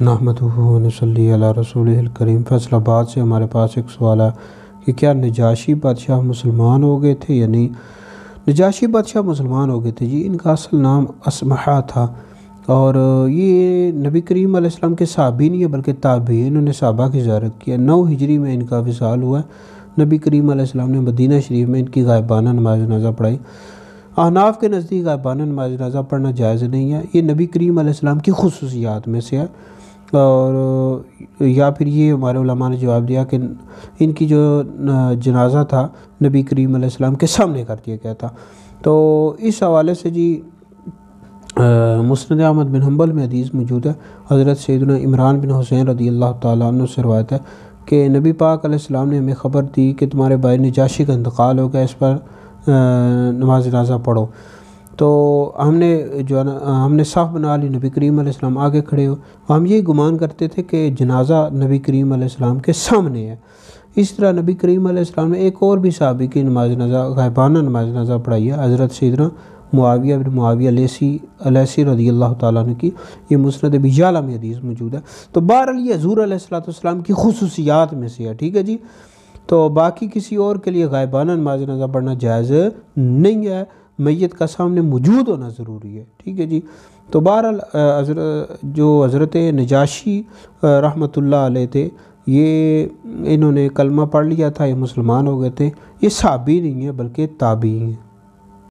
نحمدہ و نصلی علی رسولہ الکریم۔ فیصل آباد سے ہمارے پاس ایک سوال ہے کہ کیا نجاشی بادشاہ مسلمان ہو گئے تھے یا نہیں؟ نجاشی بادشاہ مسلمان ہو گئے تھے جی۔ ان کا اصل نام اسمحہ تھا، اور یہ نبی کریم علیہ السلام کے صحابی نہیں ہے بلکہ تابعین، انہوں نے صحابہ کی زیارت کیا۔ 9 ہجری میں ان کا وصال ہوا ہے۔ نبی کریم علیہ السلام نے مدینہ شریف میں ان کی غائبانہ نماز جنازہ پڑھائی۔ احناف کے نزدیک غائبانہ نماز جنازہ پڑھنا جائز نہیں ہے، یہ نبی کریم علیہ السلام کی خصوصیات میں سے ہے، اور یا پھر یہ ہمارے علماء نے جواب دیا کہ ان کی جو جنازہ تھا نبی کریم علیہ السلام کے سامنے کر دیا گیا تھا۔ تو اس حوالے سے جی مسند احمد بن حنبل میں حدیث موجود ہے، حضرت سیدنا عمران بن حسین رضی اللہ تعالیٰ عنہ سے روایت ہے کہ نبی پاک علیہ السلام نے ہمیں خبر دی کہ تمہارے بھائی نجاشی کا انتقال ہو گیا، اس پر نماز جنازہ پڑھو۔ تو ہم نے صف بنا لی، نبی کریم علیہ السلام آگے کھڑے ہو، ہم یہی گمان کرتے تھے کہ جنازہ نبی کریم علیہ السلام کے سامنے ہے۔ اس طرح نبی کریم علیہ السلام نے ایک اور بھی صحابی کی نماز جنازہ غائبانہ نماز جنازہ پڑھائی ہے، حضرت سیدنا معاویہ بن معاویہ لیثی رضی اللہ تعالیٰ عنہ کی، یہ مسند ابی یعلا میں حدیث موجود ہے۔ تو بہرحال یہ حضور علیہ السلام کی خصوصیات میں سے ہے، ٹھیک ہے جی۔ تو باقی کسی اور کے لیے غائبانہ نماز جنازہ پڑھنا جائز نہیں ہے، میت کا سامنے موجود ہونا ضروری ہے، ٹھیک ہے جی۔ تو بہرحال جو حضرت نجاشی رحمۃ اللہ علیہ تھے، یہ انہوں نے کلمہ پڑھ لیا تھا، یہ مسلمان ہو گئے تھے، یہ صحابی نہیں ہے بلکہ تابعی ہیں۔